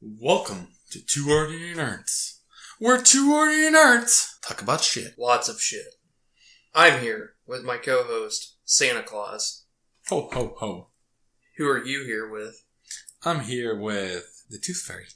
Welcome to Two Ordinary Nerds. We're two ordinary nerds. Talk about shit. Lots of shit. I'm here with my co-host, Santa Claus. Ho, ho, ho. Who are you here with? I'm here with the Tooth Fairy.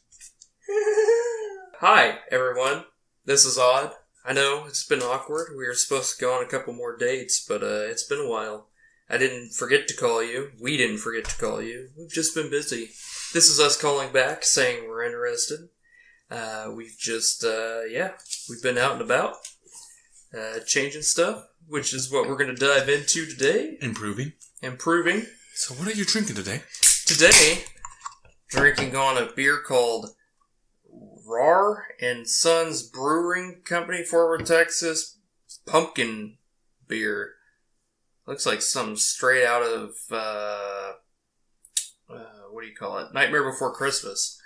Hi, everyone. This is odd. I know, it's been awkward. We were supposed to go on a couple more dates, but it's been a while. I didn't forget to call you. We didn't forget to call you. We've just been busy. This is us calling back, saying we're interested. We've been out and about, changing stuff, which is what we're going to dive into today. Improving. So what are you drinking today? Today, drinking on a beer called Rar and Sons Brewing Company, Fort Worth, Texas, pumpkin beer. Looks like something straight out of, what do you call it? Nightmare Before Christmas.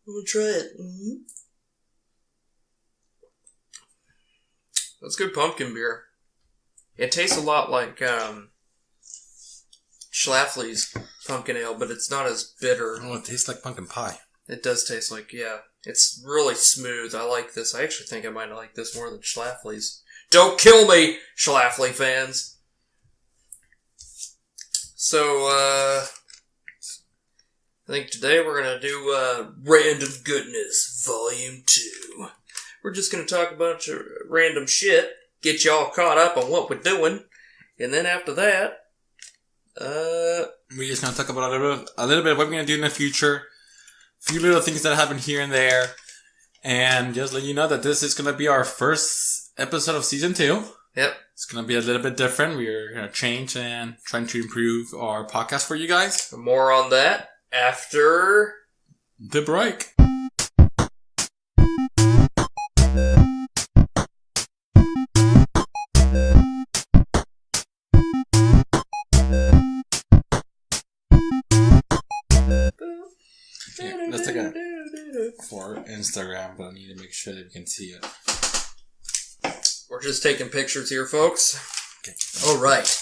We'll try it. Mm-hmm. That's good pumpkin beer. It tastes a lot like Schlafly's pumpkin ale, but it's not as bitter. Oh, it tastes like pumpkin pie. It does taste like, yeah. It's really smooth. I like this. I actually think I might like this more than Schlafly's. Don't kill me, Schlafly fans! So, I think today we're going to do Random Goodness Volume 2. We're just going to talk a bunch of random shit, get y'all caught up on what we're doing, and then after that, we're just going to talk about a little bit of what we're going to do in the future, a few little things that happen here and there, and just let you know that this is going to be our first episode of Season 2. Yep. It's going to be a little bit different. We're going to change and trying to improve our podcast for you guys. More on that after the break. Okay, let's take a for Instagram, but I need to make sure that we can see it. We're just taking pictures here, folks. Okay. Alright.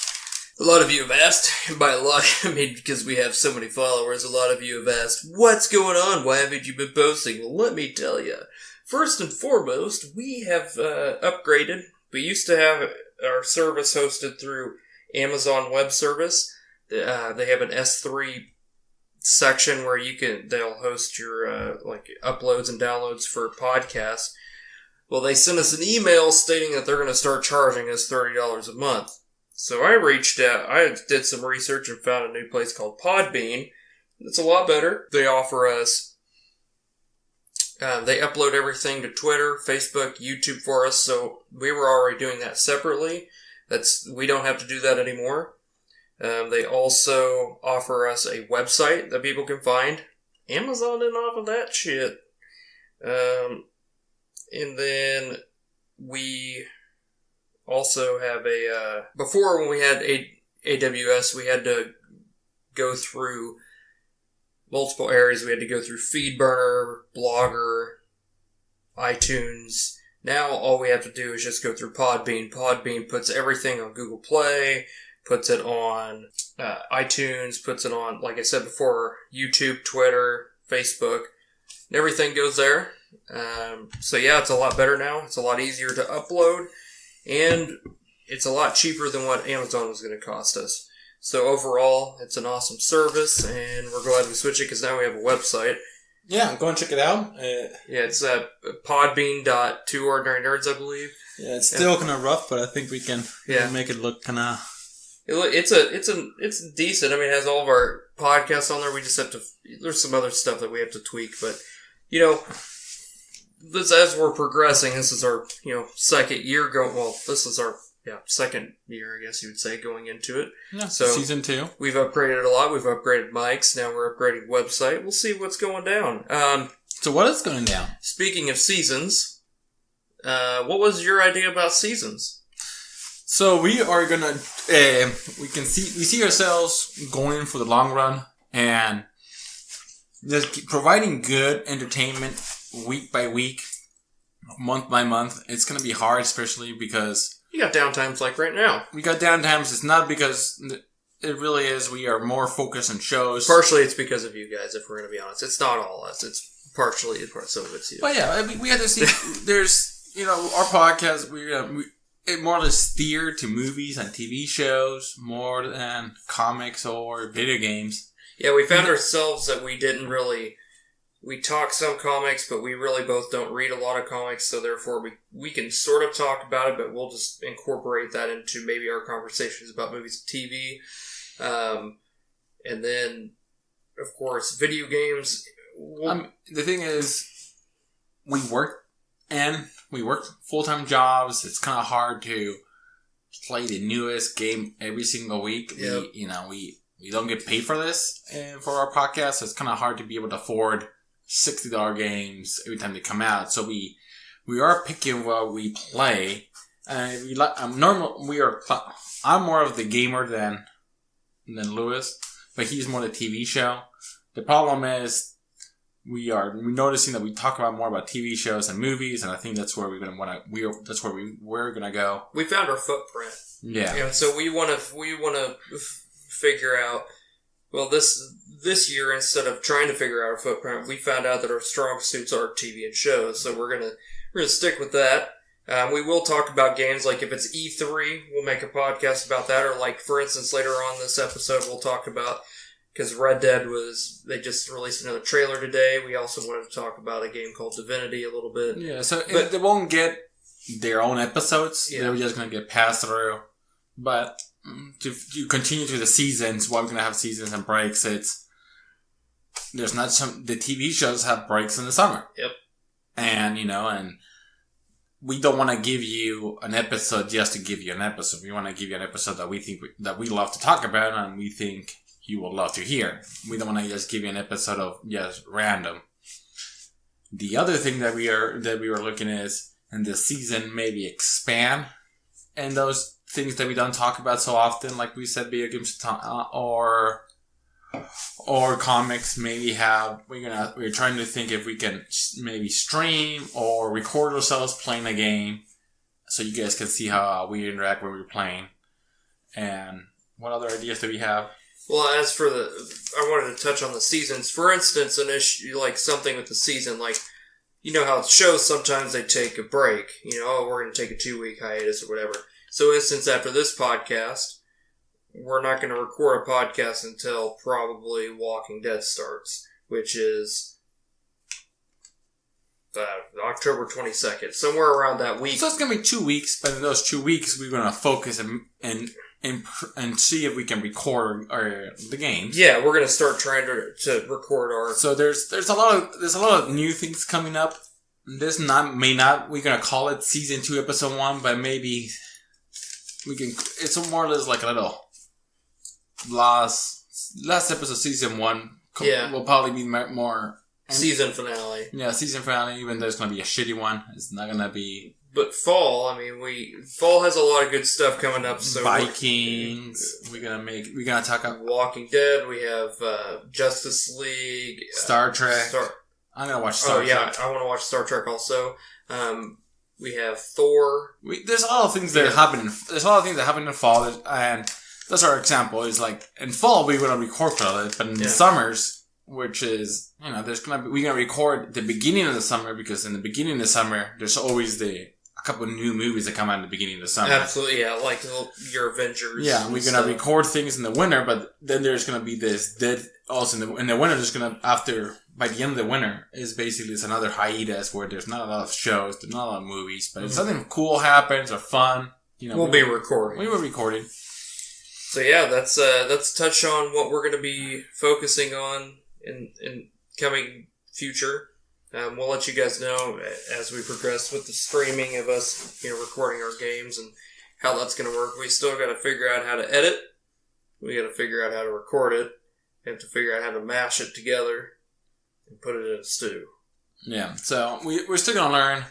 A lot of you have asked, and by a lot, I mean because we have so many followers, a lot of you have asked, what's going on? Why haven't you been posting? Well, let me tell you. First and foremost, we have upgraded. We used to have our service hosted through Amazon Web Service. They have an S3 section where they'll host your uploads and downloads for podcasts. Well, they sent us an email stating that they're going to start charging us $30 a month. So I reached out, I did some research and found a new place called Podbean. It's a lot better. They offer us, they upload everything to Twitter, Facebook, YouTube for us, so we were already doing that separately. We don't have to do that anymore. They also offer us a website that people can find. Amazon didn't offer that shit. And then we also have before when we had AWS, we had to go through multiple areas. We had to go through FeedBurner, Blogger, iTunes. Now all we have to do is just go through Podbean. Podbean puts everything on Google Play, puts it on iTunes, puts it on, like I said before, YouTube, Twitter, Facebook, and everything goes there. So yeah, it's a lot better now. It's a lot easier to upload, and it's a lot cheaper than what Amazon was going to cost us. So overall, it's an awesome service, and we're glad we switched it because now we have a website. Yeah, go and check it out. Yeah, it's podbean.twoordinarynerds, I believe. Yeah, it's still kind of rough, but I think we can make it look kind of... It's decent. I mean, it has all of our podcasts on there. We just have to... There's some other stuff that we have to tweak, but, you know... as we're progressing, this is our, second year this is our, second year, I guess you would say, going into it. Yeah, so Season 2. We've upgraded a lot. We've upgraded mics. Now we're upgrading website. We'll see what's going down. So what is going down? Speaking of seasons, what was your idea about seasons? So we are gonna, we see ourselves going for the long run and just providing good entertainment week by week, month by month. It's going to be hard, especially because... You got downtimes like right now. We got downtimes. It's not because it really is. We are more focused on shows. Partially it's because of you guys, if we're going to be honest. It's not all us. It's Partially, some of it's you. But yeah, I mean, we had to see. There's, our podcast. We it more or less steered to movies and TV shows more than comics or video games. Yeah, we found ourselves that we didn't really. We talk some comics, but we really both don't read a lot of comics, so therefore we can sort of talk about it, but we'll just incorporate that into maybe our conversations about movies and TV. And then, of course, video games. The thing is, we work full-time jobs. It's kind of hard to play the newest game every single week. Yep. We don't get paid for this for our podcast, so it's kind of hard to be able to afford $60 games every time they come out. So we are picking what we play. I'm more of the gamer than Lewis, but he's more the TV show. The problem is we're noticing that we talk more about TV shows and movies, and I think that's where we're gonna go. We found our footprint. Yeah. And so we want to figure out. Well, this year, instead of trying to figure out our footprint, we found out that our strong suits are TV and shows. So we're gonna stick with that. We will talk about games, like if it's E3, we'll make a podcast about that. Or like, for instance, later on this episode, we'll talk about, because Red Dead they just released another trailer today. We also wanted to talk about a game called Divinity a little bit. Yeah, so they won't get their own episodes. Yeah. They're just gonna get passed through. But to continue through the seasons, while we're gonna have seasons and breaks, the TV shows have breaks in the summer. Yep. And and we don't want to give you an episode just to give you an episode. We want to give you an episode that we think that we love to talk about and we think you will love to hear. We don't want to just give you an episode of just random. The other thing that we were looking is in this season maybe expand and those things that we don't talk about so often, like we said, video games or comics. Maybe we're trying to think if we can maybe stream or record ourselves playing a game, so you guys can see how we interact when we're playing. And what other ideas do we have? Well, as for I wanted to touch on the seasons. For instance, an issue like something with the season, like how shows sometimes they take a break. We're going to take a 2-week hiatus or whatever. So, instance, after this podcast, we're not going to record a podcast until probably Walking Dead starts, which is October 22nd, somewhere around that week. So it's going to be 2 weeks, but in those 2 weeks, we're going to focus and see if we can record the games. Yeah, we're going to start trying to record our. So there's a lot of new things coming up. This we're going to call it season 2, episode 1, but maybe we can. It's more or less like a little last episode, season 1. Yeah, will probably be more season finale. Yeah, season finale. Even though it's going to be a shitty one, it's not going to be. But fall, fall has a lot of good stuff coming up. So Vikings, we're gonna talk about Walking Dead. We have Justice League, Star Trek. I'm gonna watch Star Trek. Oh yeah, I want to watch Star Trek also. We have Thor. There's a lot of things that happen. There's a lot of things that happen in fall, and that's our example. Is like in fall we're gonna record for it, but in the summers, which is we're gonna record the beginning of the summer, because in the beginning of the summer there's always a couple of new movies that come out in the beginning of the summer. Absolutely, yeah, like your Avengers. Yeah, we're gonna record things in the winter, but then there's gonna be this dead. Also, in the winter, there's gonna by the end of the winter it's another hiatus where there's not a lot of shows, there's not a lot of movies, but if something cool happens or fun, we'll be recording. We were recording. So yeah, let's touch on what we're gonna be focusing on in coming future. We'll let you guys know as we progress with the streaming of us, recording our games and how that's going to work. We still got to figure out how to edit. We got to figure out how to record it. We have to figure out how to mash it together and put it in a stew. Yeah, so we're still going to learn.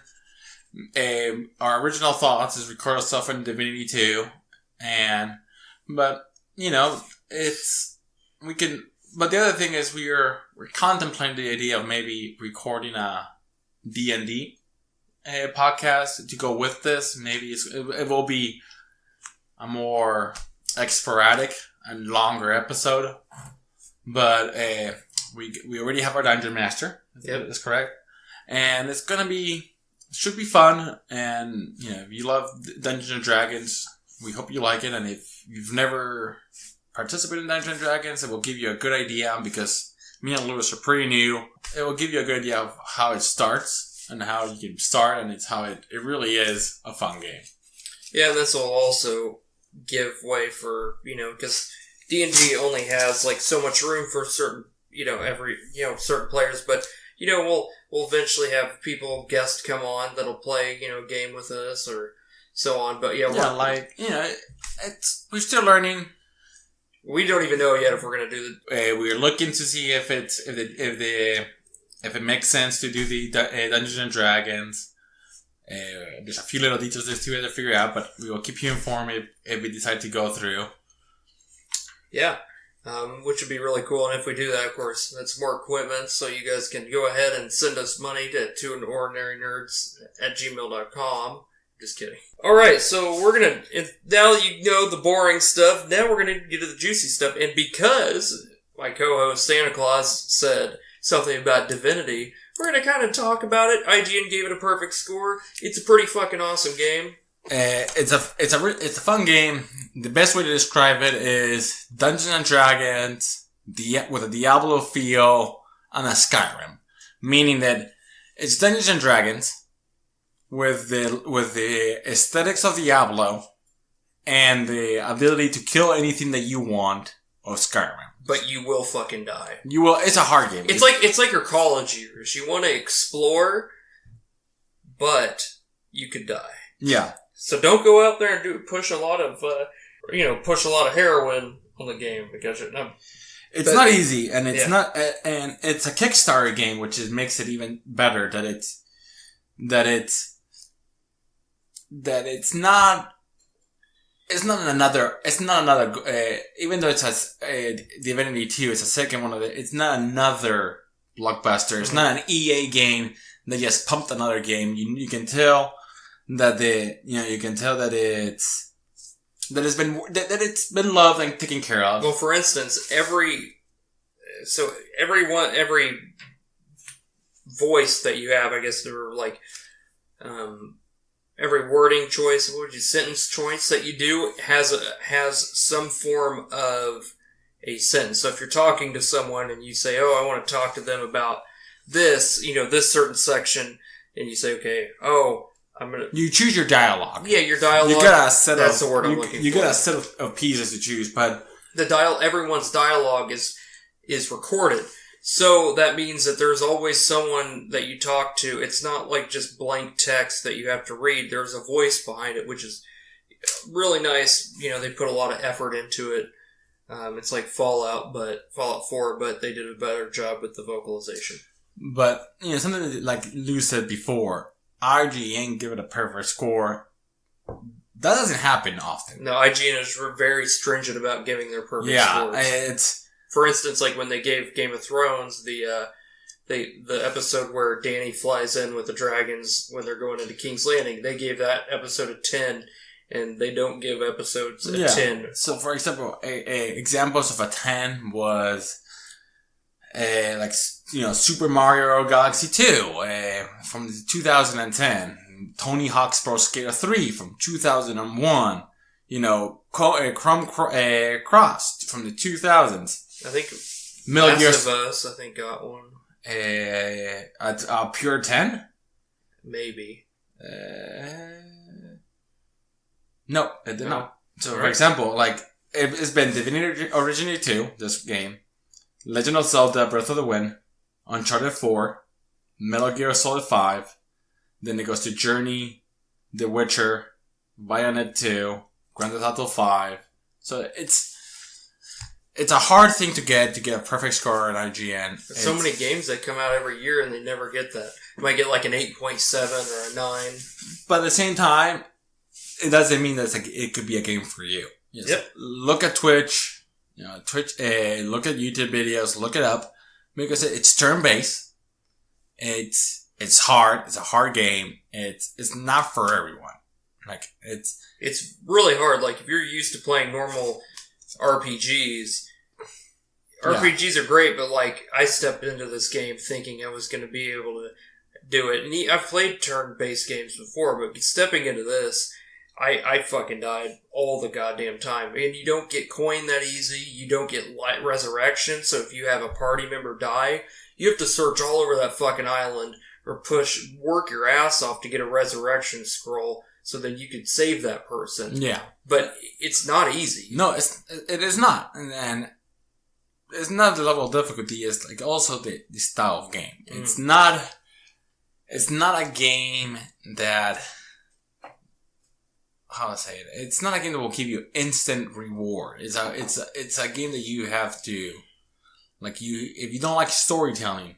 Our original thoughts is record ourselves in Divinity 2, but But the other thing is we're contemplating the idea of maybe recording a D&D podcast to go with this. Maybe it will be a more sporadic and longer episode. But we already have our Dungeon Master. Yep. That's correct. And it's gonna be, should be fun. And if you love Dungeons and Dragons, we hope you like it. And if you've never participated in Dungeons and Dragons, it will give you a good idea, because me and Lewis are pretty new. It will give you a good idea of how it starts and how you can start, and it's how it really is a fun game. Yeah, and this will also give way for, because D&D only has like so much room for certain, certain players, but we'll eventually have guests come on that'll play, a game with us or so on. But we're still learning. We don't even know yet if we're gonna do we're looking to see if it makes sense to do the Dungeons and Dragons. There's a few little details to it to figure out, but we will keep you informed if we decide to go through. Yeah. Which would be really cool. And if we do that, of course, that's more equipment, so you guys can go ahead and send us money to twoordinarynerds@gmail.com. Just kidding. Alright, so we're gonna, now you know the boring stuff, now we're gonna get to the juicy stuff. And because my co-host Santa Claus said something about Divinity, we're gonna kind of talk about it. IGN gave it a perfect score. It's a pretty fucking awesome game. It's a fun game. The best way to describe it is Dungeons and Dragons with a Diablo feel and a Skyrim, meaning that it's Dungeons and Dragons with the aesthetics of Diablo and the ability to kill anything that you want of Skyrim. But you will fucking die. You will. It's a hard game. It's like your college years. You want to explore, but you could die. Yeah. So don't go out there and push a lot of heroin on the game, because it's not easy, and it's not, and it's a Kickstarter game, which makes it even better that it's not another, even though it's Divinity 2, it's a second one of it, it's not another blockbuster, it's not an EA game that just pumped another game. You can tell that it's been loved and taken care of. Well, for instance, every voice that you have, I guess there were like, every wording choice, sentence choice that you do has some form of a sentence. So if you're talking to someone and you say, "Oh, I want to talk to them about this," this certain section, and you say, "Okay, you choose your dialogue." Yeah, your dialogue. You got a set That's the word I'm looking for. You got a set of pieces to choose, but everyone's dialogue is recorded. So that means that there's always someone that you talk to. It's not like just blank text that you have to read. There's a voice behind it, which is really nice. They put a lot of effort into it. It's like Fallout 4, but they did a better job with the vocalization. But, something that, like Lou said before, IGN give it a perfect score. That doesn't happen often. No, IGN is very stringent about giving their perfect scores. Yeah, it's... For instance, like when they gave Game of Thrones the episode where Dany flies in with the dragons when they're going into King's Landing, they gave that episode a 10, and they don't give episodes a 10. So, for example, examples of a 10 was Super Mario Galaxy 2 from 2010, Tony Hawk's Pro Skater 3 from 2001, Chrono Cross from the 2000s. I think Metal Gear Last of Us, got one. A pure 10? Maybe. No, it did not. So, for example, it's been Divinity Original 2, this game, Legend of Zelda Breath of the Wind, Uncharted 4, Metal Gear Solid 5, then it goes to Journey, The Witcher, Bayonetta 2, Grand Theft Auto 5. So it's a hard thing to get a perfect score on IGN. There's so many games that come out every year and they never get that. You might get like an 8.7 or a 9. But at the same time, it doesn't mean that it could be a game for you. Yep. Look at Twitch. Look at YouTube videos. Look it up, because it's turn-based. It's hard. It's a hard game. It's not for everyone. It's really hard. Like if you're used to playing normal RPGs RPGs are great, but like I stepped into this game thinking I was going to be able to do it. And I've played turn-based games before, but stepping into this, I fucking died all the goddamn time. And you don't get coin that easy. You don't get light resurrection. So if you have a party member die, you have to search all over that fucking island or work your ass off to get a resurrection scroll so that you could save that person. Yeah. But it's not easy. No, it is not. And it's not the level of difficulty. It's like also the style of game. It's not a game that, how I say it? It's not a game that will give you instant reward. It's a game that you have to, like, if you don't like storytelling,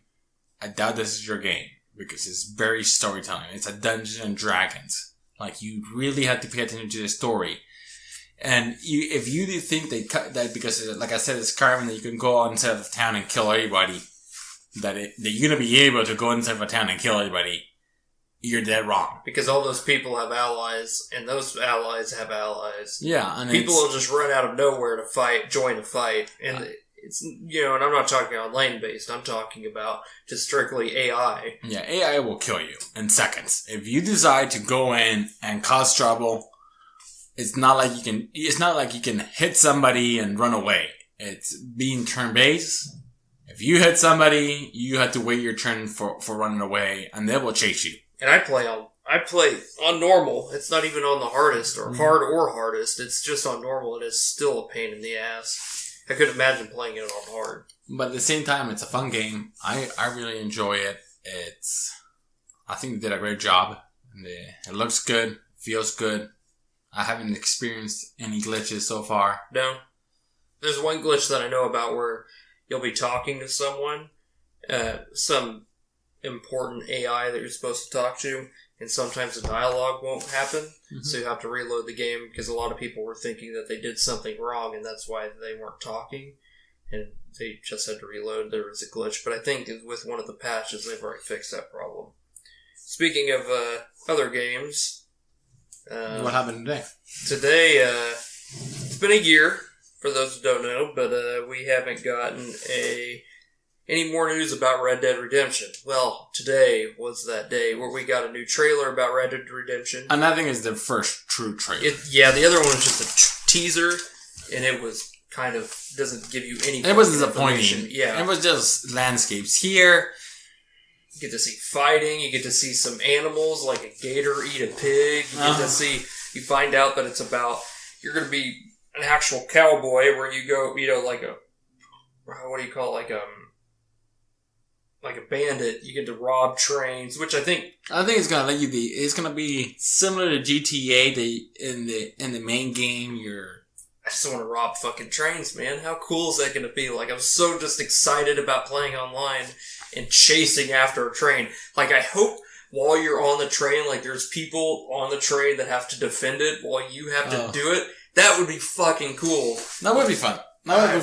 I doubt this is your game because it's very storytelling. It's a Dungeons and Dragons. Like, you really have to pay attention to the story. And if you do think that because, like I said, it's Skyrim that you can go inside of the town and kill everybody, that you're gonna be able to go inside of a town and kill everybody, you're dead wrong. Because all those people have allies, and those allies have allies. Yeah, and people will just run out of nowhere to join a fight, and it's, and I'm not talking on lane based. I'm talking about just strictly AI. Yeah, AI will kill you in seconds if you decide to go in and cause trouble. It's not like you can hit somebody and run away. It's being turn-based. If you hit somebody, you have to wait your turn for running away, and they will chase you. And I play on normal. It's not even on the hardest or hard or hardest. It's just on normal, and it's still a pain in the ass. I couldn't imagine playing it on hard. But at the same time, it's a fun game. I really enjoy it. I think they did a great job. It looks good, feels good. I haven't experienced any glitches so far. No. There's one glitch that I know about where you'll be talking to someone, some important AI that you're supposed to talk to, and sometimes the dialogue won't happen, so you have to reload the game because a lot of people were thinking that they did something wrong and that's why they weren't talking, and they just had to reload. There was a glitch, but I think with one of the patches they've already fixed that problem. Speaking of other games... what happened today? Today, it's been a year, for those who don't know, but we haven't gotten any more news about Red Dead Redemption. Well, today was that day where we got a new trailer about Red Dead Redemption. And I think it's the first true trailer. The other one was just a teaser, and it was kind of, doesn't give you any... It was disappointing. Yeah. It was just landscapes here. You get to see fighting, you get to see some animals, like a gator eat a pig, you find out that it's about, you're going to be an actual cowboy where you go, like a, what do you call it, like a bandit, you get to rob trains, which I think it's going to let you it's going to be similar to GTA, in the main game, I just want to rob fucking trains, man. How cool is that going to be? Like, I'm so just excited about playing online and chasing after a train. Like, I hope while you're on the train, like, there's people on the train that have to defend it while you have to do it. That would be fucking cool. That would be fun. I'm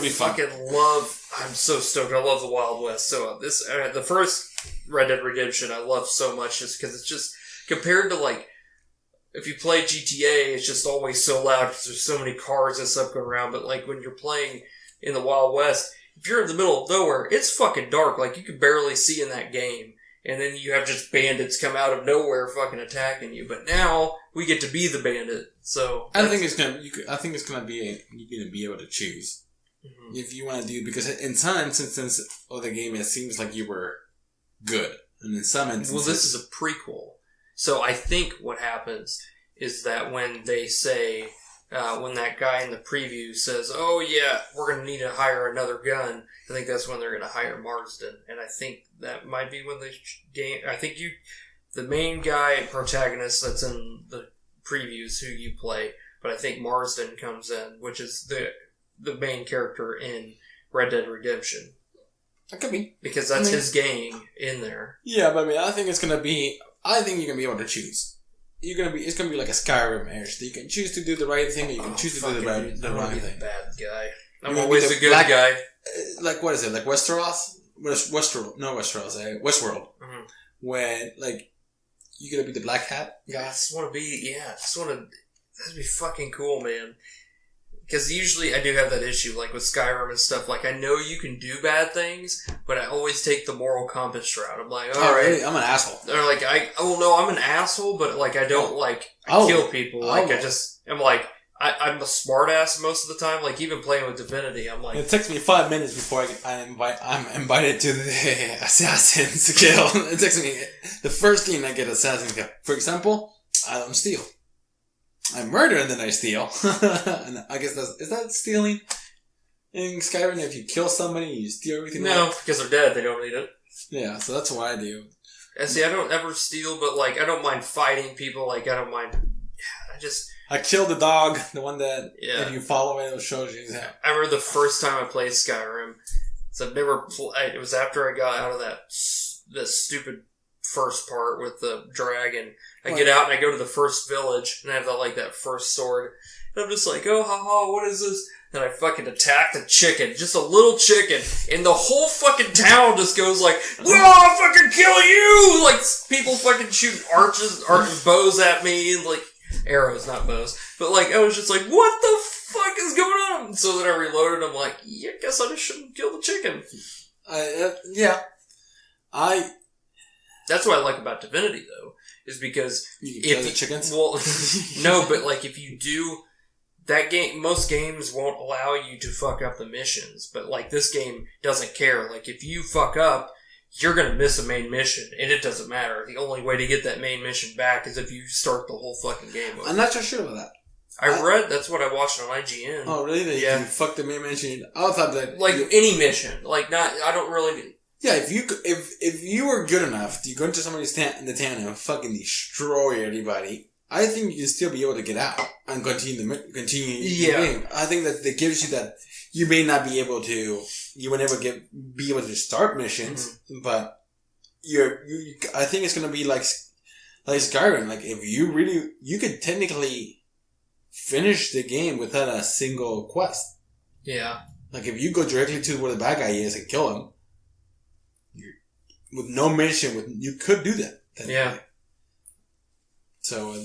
so stoked. I love the Wild West. So the first Red Dead Redemption I love so much just because it's just, compared to, like, if you play GTA, it's just always so loud because there's so many cars and stuff going around. But, like, when you're playing in the Wild West, if you're in the middle of nowhere, it's fucking dark. Like, you can barely see in that game. And then you have just bandits come out of nowhere fucking attacking you. But now, we get to be the bandit. So... I think it's gonna be you're gonna be able to choose. Mm-hmm. If you want to do... Because in some instances of the game, it seems like you were good. And in some instances... Well, this is a prequel. So I think what happens is that when they say, when that guy in the preview says, oh yeah, we're going to need to hire another gun, I think that's when they're going to hire Marsden. And I think that might be when the game, I think the main guy, protagonist that's in the previews who you play, but I think Marsden comes in, which is the main character in Red Dead Redemption. That could be. Because that's his gang in there. Yeah, but I mean, I think you're going to be able to choose. It's gonna be like a Skyrim marriage. You can choose to do the right thing, or you can choose to do the wrong thing. Bad guy. I'm always a good guy. Like, what is it? Like Westeros? Westeros. Westworld. Mm-hmm. When, like, you gonna be the black hat guy? That'd be fucking cool, man. because usually I do have that issue, like with Skyrim and stuff. Like, I know you can do bad things, but I always take the moral compass route. I'm like, all right. Really? I'm an asshole. Or like, no, I'm an asshole, but like, I don't I kill people. Like, I'm like, I'm a smart ass most of the time. Like, even playing with Divinity, I'm like... It takes me 5 minutes before I'm invited to the Assassin's Guild. It takes me... The first thing I get Assassin's Guild. For example, I don't steal. I murder and then I steal. And I guess is that stealing? In Skyrim, if you kill somebody, you steal everything? No, because they're dead. They don't need it. Yeah, so that's what I do. And see, I don't ever steal, but like, I don't mind fighting people. Like, I don't mind... I killed the dog, the one that if you follow it, it'll show you exactly. I remember the first time I played Skyrim. So I've never it was after I got out of that stupid first part with the dragon. I get out and I go to the first village and I have that first sword. And I'm just like, oh, haha, what is this? And I fucking attack the chicken, just a little chicken, and the whole fucking town just goes like, "Whoa, I'll fucking kill you!" Like, people fucking shooting bows at me, and like, arrows, not bows. But like, I was just like, what the fuck is going on? So then I reloaded, I'm like, yeah, I guess I just shouldn't kill the chicken. That's what I like about Divinity, though, is because... You can kill the chickens? Well, no, but like, if you do... That game, most games won't allow you to fuck up the missions, but like, this game doesn't care. Like, if you fuck up, you're gonna miss a main mission, and it doesn't matter. The only way to get that main mission back is if you start the whole fucking game over. I'm not so sure about that. I read, that's what I watched on IGN. Oh, really? Yeah. You fucked the main mission? I thought that... Like, any mission. Like, I don't really... Yeah, if you were good enough to go into somebody's in the town and fucking destroy everybody, I think you can still be able to get out and continue the game. I think that gives you that... You may not be able to... You will never be able to start missions, but I think it's going to be like Skyrim. Like, if you could technically finish the game without a single quest. Yeah. Like, if you go directly to where the bad guy is and kill him, with no mission, you could do that. Yeah. So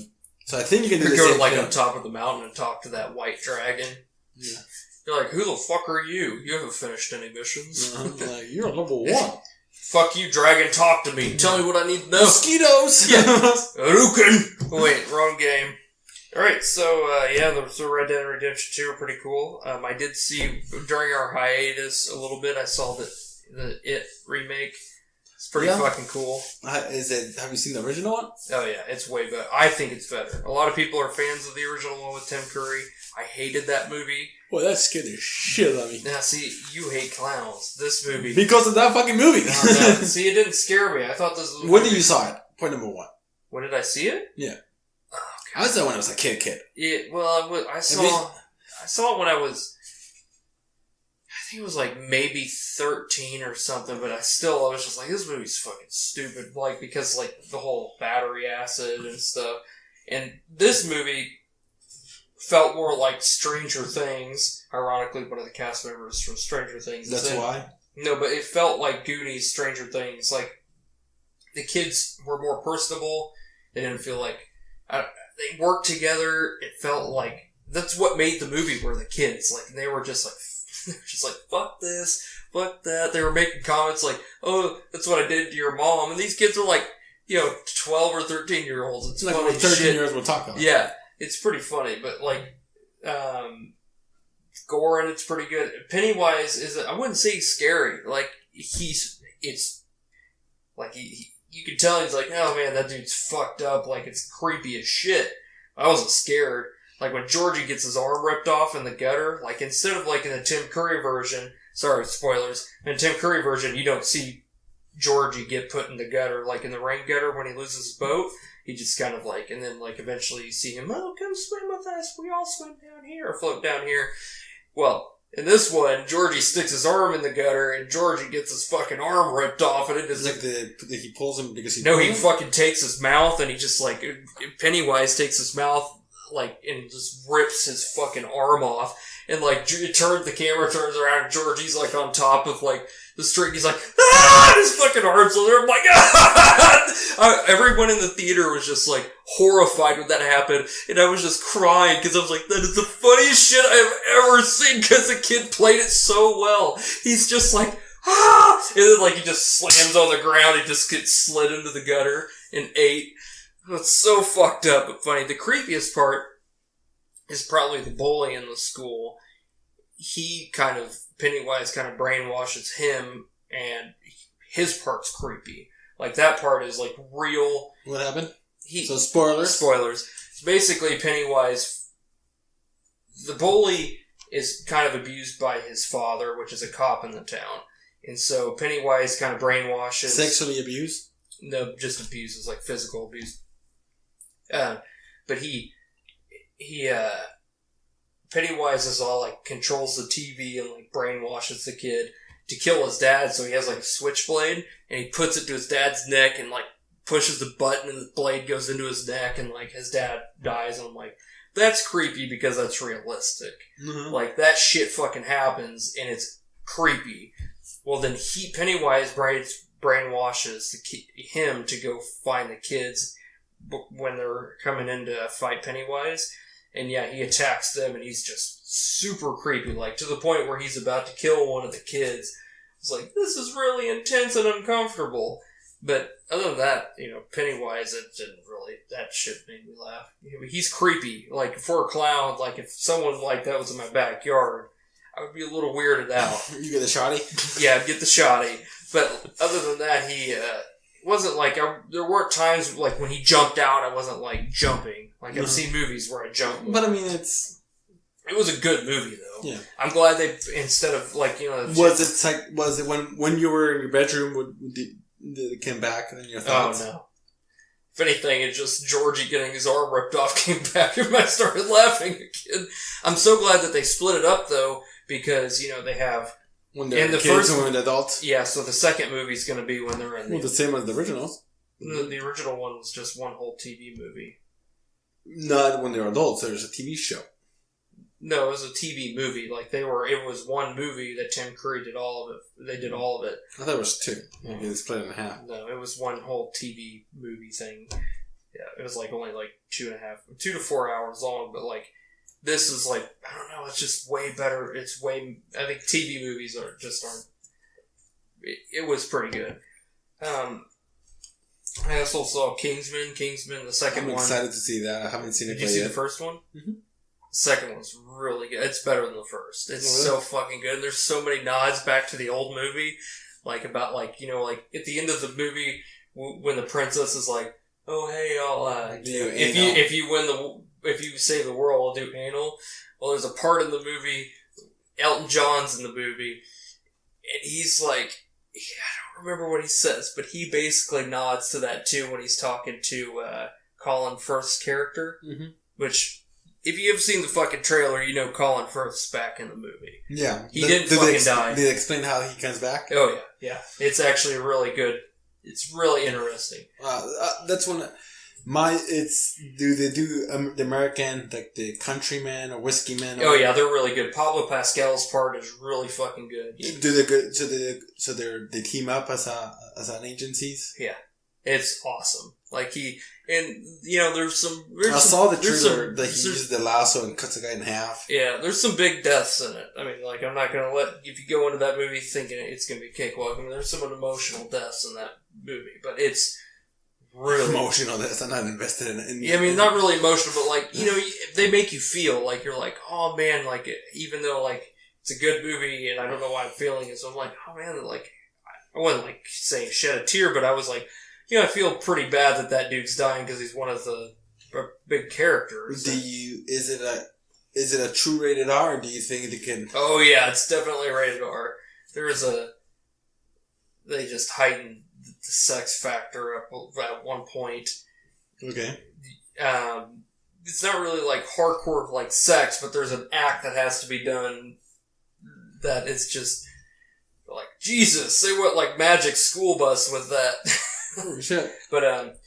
I think you can do the same go like thing. on top of the mountain and talk to that white dragon. Yeah. You're like, who the fuck are you? You haven't finished any missions. Like, you're level 1. Fuck you, dragon, talk to me. Tell me what I need to know. Mosquitoes! Yeah. Ruken! Wait, wrong game. Alright, so, the Red Dead Redemption 2 are pretty cool. I did see, during our hiatus a little bit, I saw the It remake. It's pretty fucking cool. Have you seen the original one? Oh yeah, it's way better. I think it's better. A lot of people are fans of the original one with Tim Curry. I hated that movie. Well, that scared the shit out of me. Now, see, you hate clowns. This movie... Because of that fucking movie. No. See, it didn't scare me. I thought this was... When did you saw it? Point number 1. When did I see it? Yeah. Oh, I saw it when I was a kid. Yeah, well, I saw it when I was... I think it was like maybe 13 or something, but I was just like, this movie's fucking stupid. Like, because like the whole battery acid and stuff. And this movie felt more like Stranger Things. Ironically, one of the cast members from Stranger Things. That's why? No, but it felt like Goonies, Stranger Things. Like, the kids were more personable. They didn't feel like... they worked together. It felt like... That's what made the movie were the kids. Like, they were just like, fuck this, fuck that. They were making comments like, oh, that's what I did to your mom. And these kids were like, 12 or 13-year-olds. It's like funny 13 years we'll talk about. Yeah, it's pretty funny. But, like, gore and it's pretty good. Pennywise I wouldn't say he's scary. Like, it's like, you can tell he's like, oh man, that dude's fucked up. Like, it's creepy as shit. I wasn't scared. Like, when Georgie gets his arm ripped off in the gutter, like, instead of, like, in the Tim Curry version, sorry, spoilers, in the Tim Curry version, you don't see Georgie get put in the gutter, like, in the rain gutter when he loses his boat. He just kind of, like, and then, like, eventually you see him, oh, come swim with us, we all swim down here, or float down here. Well, in this one, Georgie sticks his arm in the gutter, and Georgie gets his fucking arm ripped off, and it is like he pulls him because he... No, he fucking takes his mouth, and he just, like, Pennywise takes his mouth, like, and just rips his fucking arm off. And, like, the camera turns around, and Georgie's, like, on top of, like, the string. He's like, ah! His fucking arm's on there. I'm like, ah! everyone in the theater was just like horrified when that happened, and I was just crying because I was like, that is the funniest shit I've ever seen because the kid played it so well. He's just like, ah! And then like he just slams on the ground, he just gets slid into the gutter and ate. It's so fucked up but funny. The creepiest part is probably the bully in the school. Pennywise kind of brainwashes him, and his part's creepy. Like, that part is, like, real. What happened? So, spoilers? Spoilers. So basically, Pennywise, the bully is kind of abused by his father, which is a cop in the town. And so, Pennywise kind of brainwashes... Sexually abused? No, just abuses, like, physical abuse. But Pennywise is all, like, controls the TV and, like, brainwashes the kid to kill his dad, so he has, like, a switchblade, and he puts it to his dad's neck and, like, pushes the button and the blade goes into his neck and, like, his dad dies, and I'm like, that's creepy because that's realistic. Mm-hmm. Like, that shit fucking happens, and it's creepy. Well, then Pennywise brainwashes him to go find the kids when they're coming in to fight Pennywise. And yeah, he attacks them, and he's just super creepy, like, to the point where he's about to kill one of the kids. It's like, this is really intense and uncomfortable. But other than that, you know, Pennywise, it didn't really, that shit made me laugh. He's creepy. Like, for a clown, like, if someone like that was in my backyard, I would be a little weirded out. You get the shoddy? Yeah, I'd get the shoddy. But other than that, he, wasn't like, there weren't times, like, when he jumped out, I wasn't, like, jumping. Like, I've seen movies where I jump. But, I mean, it was a good movie, though. Yeah. I'm glad they, instead of, like, you know... Was it when you were in your bedroom, did it come back and then your thoughts? Oh, no. If anything, it's just Georgie getting his arm ripped off came back and I started laughing again. I'm so glad that they split it up, though, because, you know, they have... When they're kids and when they're adults? Yeah, so the second movie's going to be when they're in the same as the originals. The original one was just one whole TV movie. Not when they're adults, there's a TV show. No, it was a TV movie. Like, it was one movie that Tim Curry did all of it. They did all of it. I thought it was two. Maybe they split it in half. No, it was one whole TV movie thing. Yeah, it was like only like 2 to 4 hours long, but like, this is like, I don't know, it's just way better. I think TV movies aren't. It was pretty good. I also saw Kingsman, the second one. I'm excited to see that. I haven't seen it yet. Did you see the first one? Mm-hmm. The second one's really good. It's better than the first. It's so fucking good. There's so many nods back to the old movie. Like, about, like, you know, like, at the end of the movie, when the princess is like, oh, hey, I'll, if you save the world, I'll do anal. Well, there's a part in the movie, Elton John's in the movie, and he's like, I don't remember what he says, but he basically nods to that too when he's talking to Colin Firth's character, which, if you have seen the fucking trailer, you know Colin Firth's back in the movie. Yeah. He didn't fucking die. Did they explain how he comes back? Oh, yeah. It's actually really good. It's really interesting. That's one... do they do the American, like the countryman or whiskey man? Oh yeah, they're really good. Pablo Pascal's part is really fucking good. Do they good? So they team up as an agencies? Yeah, it's awesome. Like there's some. I saw the trailer that he used the lasso and cuts the guy in half. Yeah, there's some big deaths in it. I mean, like, I'm not gonna if you go into that movie thinking it's gonna be a cakewalk. I mean, there's some emotional deaths in that movie, but it's really emotional. That I'm not invested in it. Yeah, I mean, not really emotional, but like, you know, they make you feel like you're like, oh man, like, even though like it's a good movie and I don't know why I'm feeling it, so I'm like, oh man, like, I wasn't like saying shed a tear, but I was like, you know, I feel pretty bad that dude's dying because he's one of the big characters. Is it a true rated R, or do you think they can? Oh yeah, it's definitely rated R. They just heightened the sex factor up at one point. Okay. It's not really like hardcore like sex, but there's an act that has to be done that is just like, Jesus, they went like Magic School Bus with that. Oh shit. But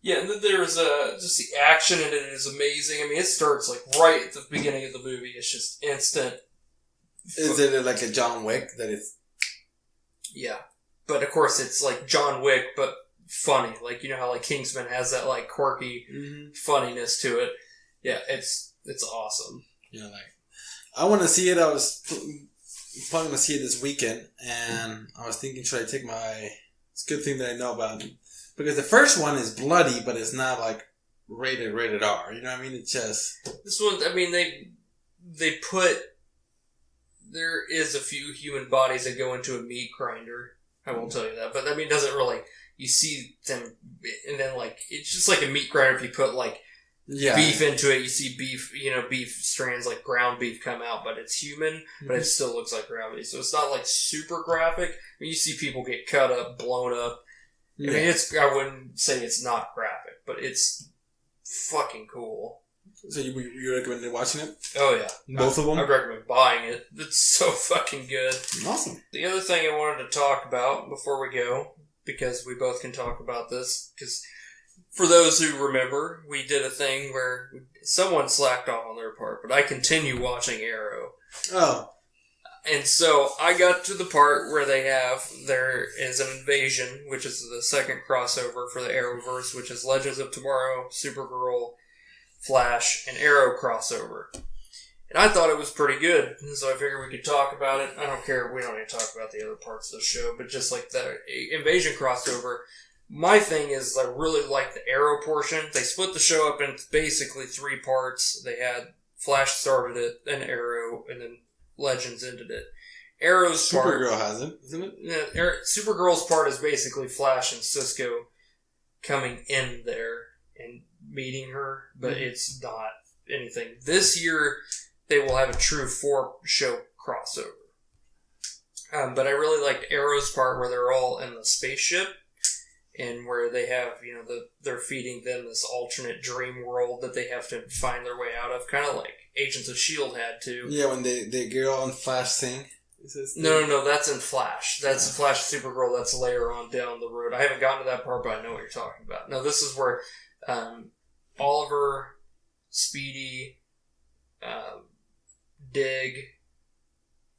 yeah, and then there's just the action in it is amazing. I mean, it starts like right at the beginning of the movie. It's just instant. Is it like a John Wick that it's? Yeah. But of course it's like John Wick, but funny. Like, you know how like Kingsman has that like quirky funniness to it. Yeah, it's awesome. Yeah, like I want to see it. I was planning to see it this weekend, and I was thinking, should I take my? It's a good thing that I know about it because the first one is bloody, but it's not like rated R. You know what I mean? It's just this one. I mean, they put. There is a few human bodies that go into a meat grinder. I won't tell you that, but I mean, it doesn't really. You see them, and then like it's just like a meat grinder. If you put like beef into it, you see beef. You know, beef strands like ground beef come out, but it's human, but it still looks like ground beef. So it's not like super graphic. I mean, you see people get cut up, blown up. I mean, I wouldn't say it's not graphic, but it's fucking cool. So you recommend watching it? Oh yeah, both of them. I recommend buying it. It's so fucking good. Awesome. The other thing I wanted to talk about before we go, because we both can talk about this, because for those who remember, we did a thing where someone slacked off on their part, but I continue watching Arrow. Oh. And so I got to the part where there is an invasion, which is the second crossover for the Arrowverse, which is Legends of Tomorrow, Supergirl, Flash, and Arrow crossover. And I thought it was pretty good, so I figured we could talk about it. I don't care, we don't need to talk about the other parts of the show, but just like the invasion crossover, my thing is I really like the Arrow portion. They split the show up into basically 3 parts. They had Flash started it, then Arrow, and then Legends ended it. Arrow's part... Supergirl has it, isn't it? Yeah, Supergirl's part is basically Flash and Cisco coming in there and meeting her, but it's not anything. This year, they will have a true 4-show crossover. But I really liked Arrow's part where they're all in the spaceship, and where they have, you know, they're feeding them this alternate dream world that they have to find their way out of, kind of like Agents of S.H.I.E.L.D. had to. Yeah, when they get on Flash thing. No, that's in Flash. That's Flash Supergirl, that's later on down the road. I haven't gotten to that part, but I know what you're talking about. No, this is where Oliver, Speedy, Dig,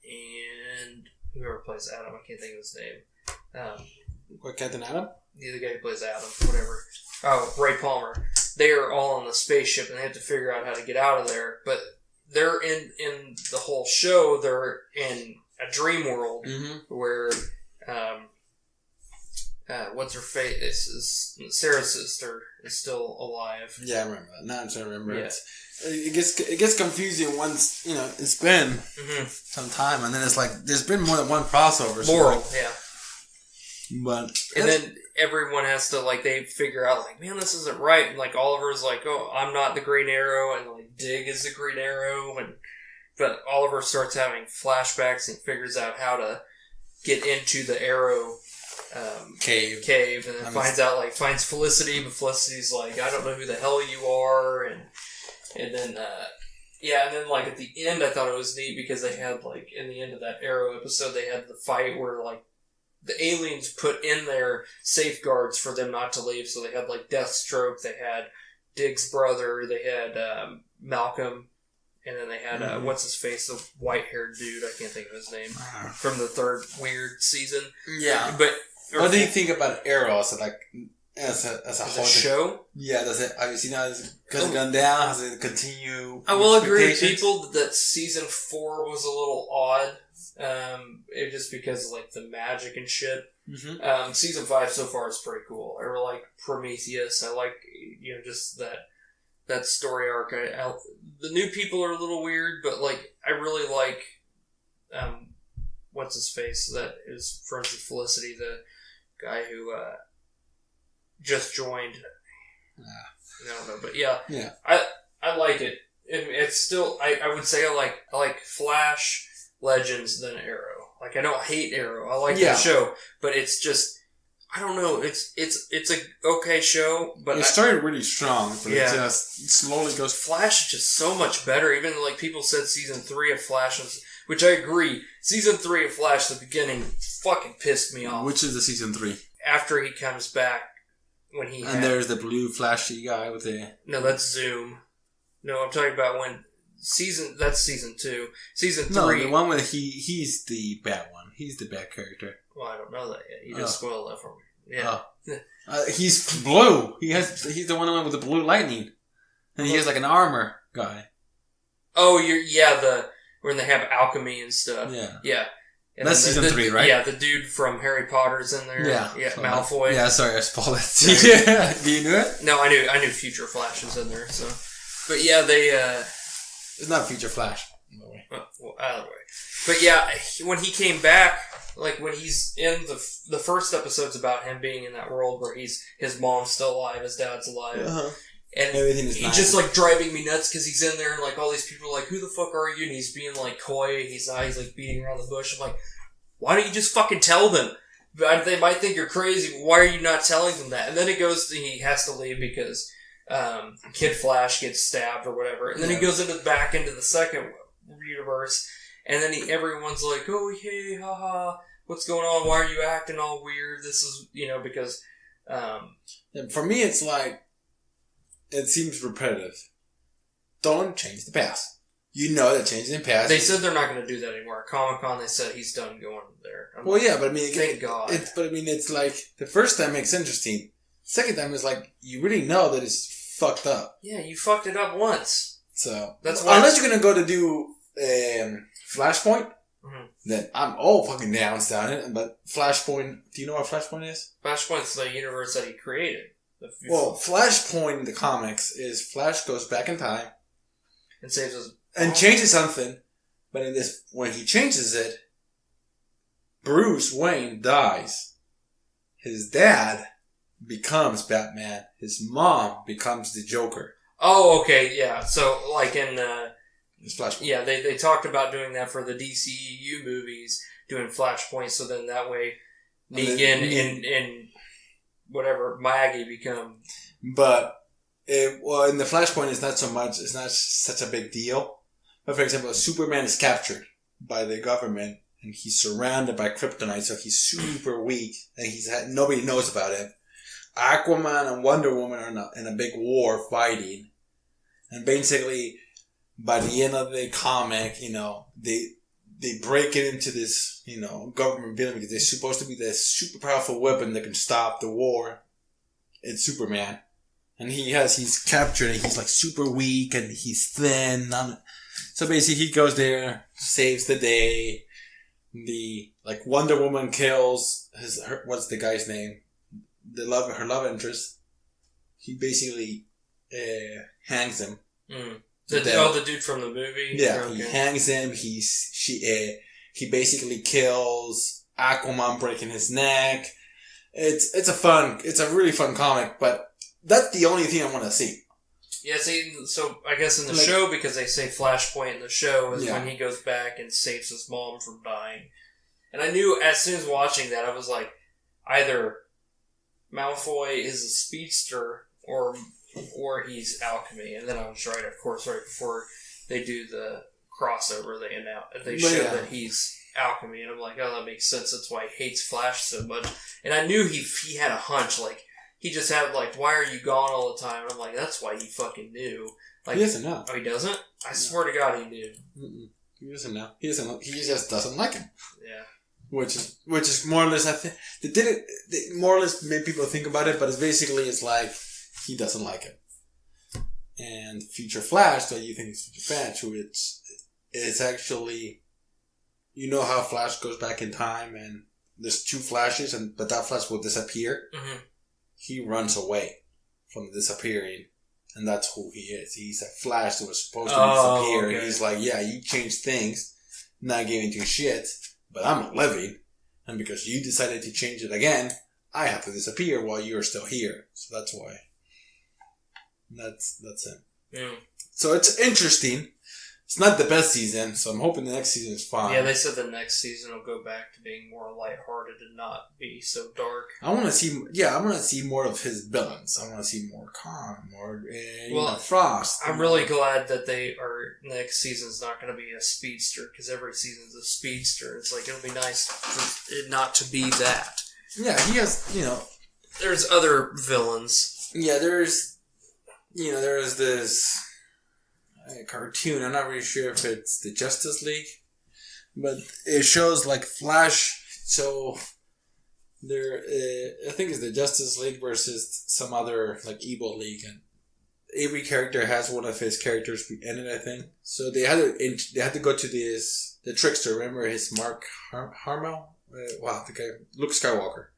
and whoever plays Adam, I can't think of his name. What, Captain Adam? The guy who plays Adam, whatever. Oh, Ray Palmer. They are all on the spaceship, and they have to figure out how to get out of there. But they're in the whole show. They're in a dream world where what's her face? Is Sarah's sister is still alive. Yeah, I remember that. Now I'm trying to remember. Yeah. It gets confusing once, you know, it's been some time, and then it's like there's been more than one crossover. Moral, so yeah. But and then everyone has to, like, they figure out, like, man, this isn't right. And, like, Oliver's like, oh, I'm not the Green Arrow. And, like, Dig is the Green Arrow. But Oliver starts having flashbacks and figures out how to get into the Arrow cave. And then finds Felicity. But Felicity's like, I don't know who the hell you are. And then, and then, like, at the end, I thought it was neat because they had, like, in the end of that Arrow episode, they had the fight where, like, the aliens put in their safeguards for them not to leave. So they had, like, Deathstroke, they had Dig's brother, they had Malcolm, and then they had, what's-his-face, the white-haired dude, I can't think of his name, from the 3rd Weird season. Yeah. But what do you think about Arrow as a whole show? Yeah, does it, have you seen how it's gone down? Has it continue? I will agree with people that season 4 was a little odd. It just because of, like, the magic and shit. Season 5 so far is pretty cool. I really like Prometheus. I like, you know, just that story arc. The new people are a little weird, but, like, I really like, what's his face that is friends with Felicity, the guy who, just joined. I don't know, but yeah. I like it. It's still, I would say I like Flash, Legends, then Arrow. Like, I don't hate Arrow. I like the show, but it's just, I don't know. It's a okay show, but it started really strong, but it just slowly goes. Flash is just so much better. Even like people said, season 3 of Flash was, which I agree. Season 3 of Flash, the beginning, fucking pissed me off. Which is the season 3? After he comes back, when there's the blue flashy guy with the. No, that's Zoom. No, I'm talking about when. That's season 2. Season 3. No, the one where he's the bad one. He's the bad character. Well, I don't know that yet. You just spoiled that for me. Yeah. He's blue. He's the one with the blue lightning, and he has like an armor guy. Oh, when they have alchemy and stuff. Yeah. And that's season 3, right? Yeah, the dude from Harry Potter's in there. Yeah, Malfoy. Yeah, sorry, I spoiled it. Yeah, do you know it? No, I knew Future Flash was in there. So, but yeah, they. It's not Future Flash. No way. Well, either way. But yeah, when he came back, like when he's in the first episode's about him being in that world where his mom's still alive, his dad's alive. And everything is he's just like driving me nuts because he's in there and like all these people are like, who the fuck are you? And he's being like coy. He's like beating around the bush. I'm like, why don't you just fucking tell them? They might think you're crazy. Why are you not telling them that? And then it goes to, he has to leave because Kid Flash gets stabbed or whatever. And then he goes back into the second universe. And then everyone's like, oh, hey, haha, what's going on? Why are you acting all weird? This is, because... For me, it's like, it seems repetitive. Don't change the past. You know that changing the past... They said they're not going to do that anymore. At Comic-Con, they said he's done going there. But I mean... Thank God. It's like, the first time it's interesting. Second time is like, you really know that it's fucked up. Yeah, you fucked it up once. So... That's why... Unless you're going to go to do Flashpoint, then I'm all fucking down it. But Flashpoint... Do you know what Flashpoint is? Flashpoint's the universe that he created. Well, Flashpoint in the comics is Flash goes back in time and saves his and changes something, but in this, when he changes it, Bruce Wayne dies. His dad becomes Batman. His mom becomes the Joker. Oh, okay, yeah. So, like in it's Flashpoint. Yeah, they talked about doing that for the DCEU movies, doing Flashpoint, so then that way Negan and whatever, Maggie become... But, in the Flashpoint, it's not so much, it's not such a big deal. But for example, Superman is captured by the government, and he's surrounded by kryptonite, so he's super weak, and nobody knows about him. Aquaman and Wonder Woman are in a big war fighting. And basically, by the end of the comic, they break it into this, government building because they're supposed to be this super powerful weapon that can stop the war. It's Superman. And he's captured and he's like super weak and he's thin. So basically he goes there, saves the day. Wonder Woman kills what's the guy's name? Her love interest. He basically, hangs him. The dude from the movie? Yeah, he hangs him. He basically kills Aquaman, breaking his neck. It's a really fun comic, but that's the only thing I want to see. Yeah, so I guess in the show, because they say Flashpoint in the show is when he goes back and saves his mom from dying. And I knew as soon as watching that, I was like, either Malfoy is a speedster or he's alchemy. And then I was right, of course, right before they do the crossover, they show that he's alchemy, and I'm like, oh, that makes sense. That's why he hates Flash so much. And I knew he had a hunch, like he just had like, why are you gone all the time? And I'm like, that's why he fucking knew. Like, he doesn't know. Oh, he doesn't? I swear to God, he knew. He doesn't know. He just doesn't like him. Yeah. Which is more or less, I think they more or less made people think about it, but it's like he doesn't like him. And Future Flash, that you think is Future Flash, who it's actually, how Flash goes back in time and there's two Flashes, but that Flash will disappear. Mm-hmm. He runs away from disappearing, and that's who he is. He's a Flash that was supposed to disappear. Okay. And he's like, yeah, you changed things, not giving two shits, but I'm living, and because you decided to change it again, I have to disappear while you're still here. So that's why. That's it. Yeah. So it's interesting. It's not the best season, so I'm hoping the next season is fine. Yeah, they said the next season will go back to being more lighthearted and not be so dark. I want to see more of his villains. I want to see more Khan, more Frost. I'm really glad that next season's not going to be a speedster, because every season's a speedster. It's like, it'll be nice for it not to be that. Yeah, he has, There's other villains. Yeah, there's this cartoon. I'm not really sure if it's the Justice League, but it shows like Flash. So I think it's the Justice League versus some other like evil league, and every character has one of his characters in it. I think so. They had to go to the trickster. Remember his Mark Hamill? Wow, the guy Luke Skywalker.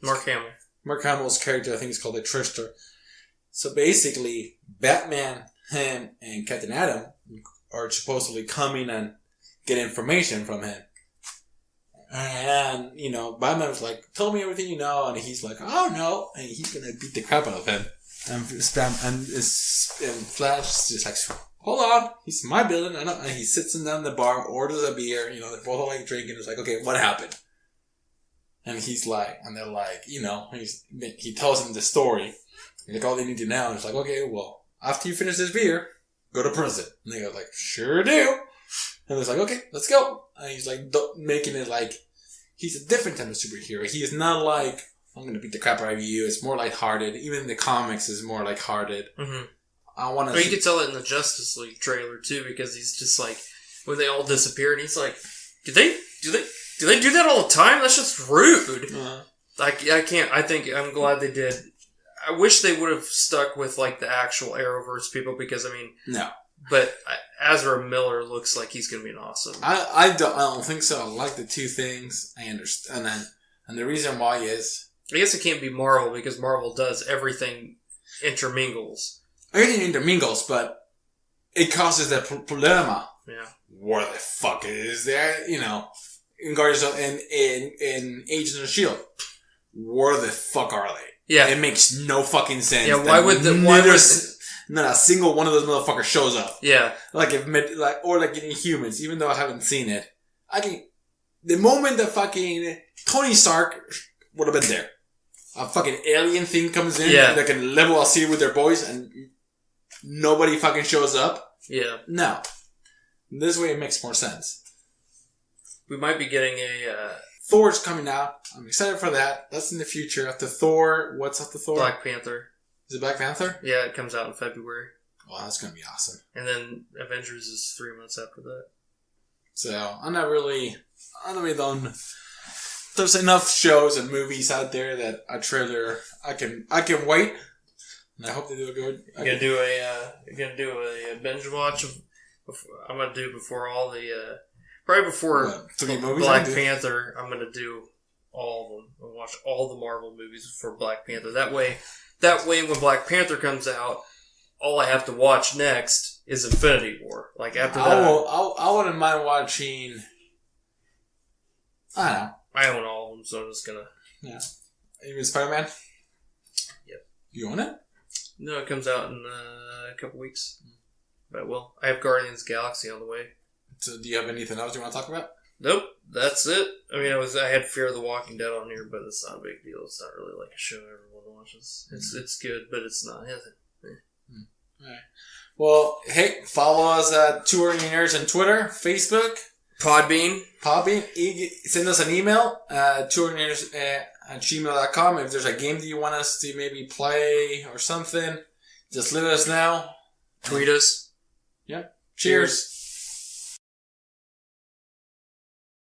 Mark Hamill. Mark Hamill's character, I think, is called the Trickster. So basically, Batman, him, and Captain Atom are supposedly coming and get information from him. And, Batman was like, tell me everything you know. And he's like, oh, no. And he's going to beat the crap out of him. And Flash is just like, hold on. He's my villain. And he sits him down in the bar, orders a beer. They're both like drinking. It's like, okay, what happened? And he's like, and they're like, he tells them the story. Like, all they need to know. And it's like, okay, well, after you finish this beer, go to prison. And they go like, sure do. And it's like, okay, let's go. And he's like, making it like, he's a different type of superhero. He is not like, I'm going to beat the crap out of you. It's more lighthearted. Even in the comics, it's more lighthearted. I want to. You could tell it in the Justice League trailer too, because he's just like, when they all disappear, and he's like, do they do that all the time? That's just rude. I can't. I'm glad they did. I wish they would have stuck with like the actual Arrowverse people, because no. But Ezra Miller looks like he's going to be an awesome. I don't think so. I like the two things. I understand, and the reason why is, I guess it can't be Marvel, because Marvel does everything intermingles. Everything intermingles, but it causes that problema. Yeah. Where the fuck is that? In Guardians of, in Agents of S.H.I.E.L.D. Where the fuck are they? Yeah. It makes no fucking sense. Yeah, not a single one of those motherfuckers shows up. Yeah. Like in Inhumans, even though I haven't seen it, the moment that fucking Tony Stark would have been there, a fucking alien thing comes in, that can level a scene with their boys, and nobody fucking shows up. Yeah. No. This way it makes more sense. We might be getting a... Thor's coming out. I'm excited for that. That's in the future. After Thor, what's after Thor? Black Panther. Is it Black Panther? Yeah, it comes out in February. Well, that's going to be awesome. And then Avengers is 3 months after that. So, I'm not really done. There's enough shows and movies out there that a trailer, I can wait. And I hope they do good. You're gonna do a binge watch of, I'm gonna do before all the, probably before Black Panther, I'm going to do all of them. I'll watch all the Marvel movies before Black Panther. That way when Black Panther comes out, all I have to watch next is Infinity War. Like, after that... I wouldn't mind watching... I don't know. I own all of them, so I'm just going to... Yeah. Even Spider-Man? Yep. You own it? No, it comes out in a couple weeks. But I will. I have Guardians of the Galaxy on the way. So, do you have anything else you want to talk about? Nope, that's it. I had Fear the Walking Dead on here, but it's not a big deal. It's not really like a show everyone watches. It's good, but it's not. Is it? Alright. Well, hey, follow us at Touring Nerds on Twitter, Facebook, Podbean. Send us an email at touringnerds@gmail.com. If there's a game that you want us to maybe play or something, just let us know. Tweet us. Yep. Cheers.